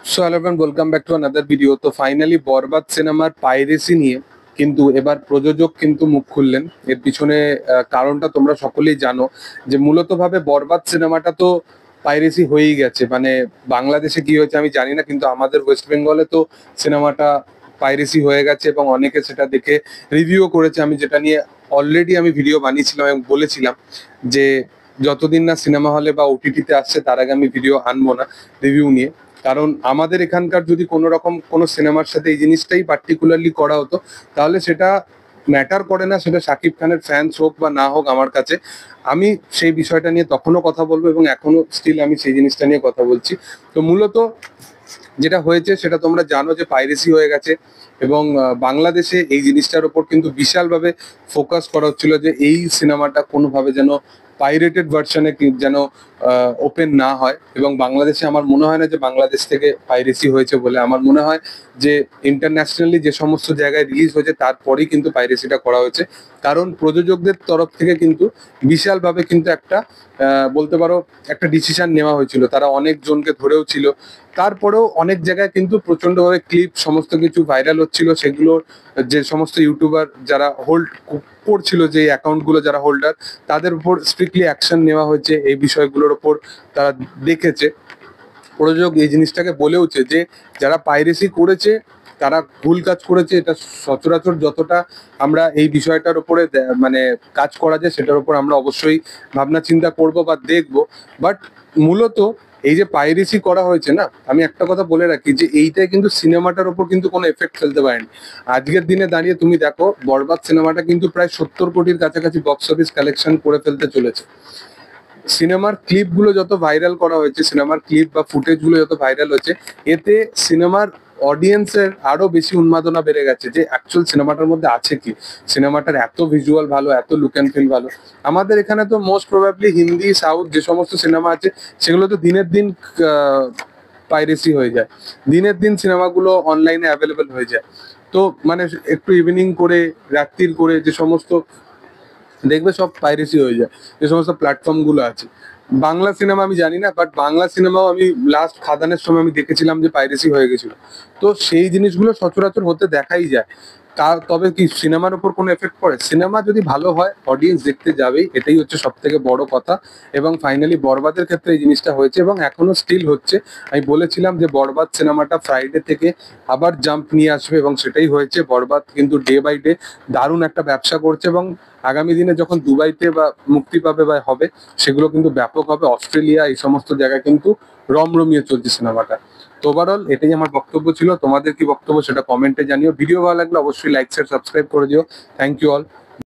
So hello everyone, welcome back to another video. তো finally বরবাদ সিনেমার piracy নিয়ে কিন্তু এবার প্রযোজক কিন্তু মুখ খুললেন। এর পিছনে কারণটা তোমরা সকলেই জানো, যে মূলত ভাবে বরবাদ সিনেমাটা তো পাইরেসি হয়েই গেছে। মানে বাংলাদেশে কি হয়েছে আমি জানি না, কিন্তু আমাদের ওয়েস্ট বেঙ্গলে তো সিনেমাটা পাইরেসি হয়ে গেছে এবং অনেকে সেটা দেখে রিভিউ করেছে। আমি যেটা নিয়ে অলরেডি আমি ভিডিও বানিয়েছিলাম এবং বলেছিলাম যে যতদিন না সিনেমা হলে বা ওটিটিতে আসছে তার আগে আমি ভিডিও আনবো না রিভিউ নিয়ে। কারণ আমাদের এখানকার যদি কোনো রকম কোনো সিনেমার সাথে এই জিনিসটাই পার্টিকুলারলি করা হতো, তাহলে সেটা ম্যাটার করে না সেটা শাকিব খানের ফ্যান্স হোক বা না হোক। আমার কাছে আমি সেই বিষয়টা নিয়ে তখনও কথা বলবো এবং এখনো স্টিল আমি সেই জিনিসটা নিয়ে কথা বলছি। তো মূলত যেটা হয়েছে সেটা তোমরা জানো যে পাইরেসি হয়ে গেছে এবং বাংলাদেশে এই জিনিসটার উপর কিন্তু বিশালভাবে ফোকাস করা হচ্ছিল যে এই সিনেমাটা কোনোভাবে যেন পাইরেটেড ভার্সনে যেন ওপেন না হয়। এবং বাংলাদেশে আমার মনে হয় না যে বাংলাদেশ থেকে পাইরেসি হয়েছে বলে। আমার মনে হয় যে ইন্টারন্যাশনালি যে সমস্ত জায়গায় রিলিজ হয়েছে তারপরেই কিন্তু পাইরেসিটা করা হয়েছে। কারণ প্রযোজকদের তরফ থেকে কিন্তু বিশালভাবে কিন্তু একটা বলতে পারো একটা ডিসিশন নেওয়া হয়েছিল। তারা অনেক জনকে ধরেও ছিল, তারপরেও অনেক জায়গায় কিন্তু প্রচন্ডভাবে ক্লিপ সমস্ত কিছু ভাইরাল হচ্ছিল। সেগুলো যে সমস্ত ইউটিউবার যারা হোল্ড করছিল, যে অ্যাকাউন্টগুলো যারা হোল্ডার, তাদের উপর স্ট্রিক্টলি অ্যাকশন নেওয়া হয়েছে। এই বিষয়গুলোর উপর তারা দেখেছে। প্রযোজক এই জিনিসটাকে বলেওছে যে যারা পাইরেসি করেছে তারা ভুল কাজ করেছে। এটা সচরাচর যতটা আমরা এই বিষয়টার উপরে মানে কাজ করা যায় সেটার উপর আমরা অবশ্যই ভাবনা চিন্তা করব বা দেখব। বাট মূলত এই যে পাইরেসি করা হয়েছে না, আমি একটা কথা বলে রাখি যে এইটাই কিন্তু সিনেমাটার উপর কিন্তু কোনো এফেক্ট ফেলতে পারেনি। আজকের দিনে দাঁড়িয়ে তুমি দেখো, বরবাদ সিনেমাটা কিন্তু প্রায় 70 কোটির কাছাকাছি বক্স অফিস কালেকশন করে ফেলতে চলেছে। সিনেমার ক্লিপ গুলো যত ভাইরাল করা হয়েছে, সিনেমার ক্লিপ বা ফুটেজ গুলো যত ভাইরাল হয়েছে, এতে সিনেমার অডিয়েন্সের আরো বেশি উন্মাদনা বেড়ে গেছে যে অ্যাকচুয়াল সিনেমাটার মধ্যে আছে কি। সিনেমাটার এত ভিজুয়াল ভালো, এত লুক অ্যান্ড ফিল ভালো। আমাদের এখানে তো মোস্ট প্রবাবলি হিন্দি সাউথ যে সমস্ত সিনেমা আছে সেগুলো তো দিনের দিন পাইরেসি হয়ে যায়। দিনের দিন সিনেমাগুলো অনলাইনে অ্যাভেলেবেল হয়ে যায়। তো মানে একটু ইভিনিং করে রাত্রির করে যে সমস্ত দেখবে সব পাইরেসি হয়ে যায় যে সমস্ত প্ল্যাটফর্ম গুলো আছে। বাংলা সিনেমা আমি জানি না, বাট বাংলা সিনেমাও আমি লাস্ট খাদানের সময় আমি দেখেছিলাম যে পাইরেসি হয়ে গেছিল। তো সেই জিনিসগুলো সচরাচর হতে দেখাই যায়। তবে কি সিনেমার উপর কোনো এফেক্ট পড়ে? সিনেমা যদি ভালো হয় অডিয়েন্স দেখতে যাবেই, এটাই হচ্ছে সব থেকে বড় কথা। এবং ফাইনালি বরবাদের ক্ষেত্রে এই জিনিসটা হয়েছে এবং এখনো স্টিল হচ্ছে। আমি বলেছিলাম যে বরবাদ সিনেমাটা ফ্রাইডে থেকে আবার জাম্প নিয়ে আসবে এবং সেটাই হয়েছে। বরবাদ কিন্তু ডে বাই ডে দারুণ একটা ব্যবসা করছে এবং আগামী দিনে যখন দুবাইতে বা মুক্তি পাবে বা হবে, সেগুলো কিন্তু ব্যাপক হবে। অস্ট্রেলিয়া এই সমস্ত জায়গায় কিন্তু রমরমিয়ে চলছে সিনেমাটা। তো ওভারঅল এটাই আমার বক্তব্য ছিল। তোমাদের কি বক্তব্য সেটা কমেন্টে জানিও। ভিডিও ভালো লাগলে অবশ্যই লাইক শেয়ার সাবস্ক্রাইব করে দিও। Thank you all.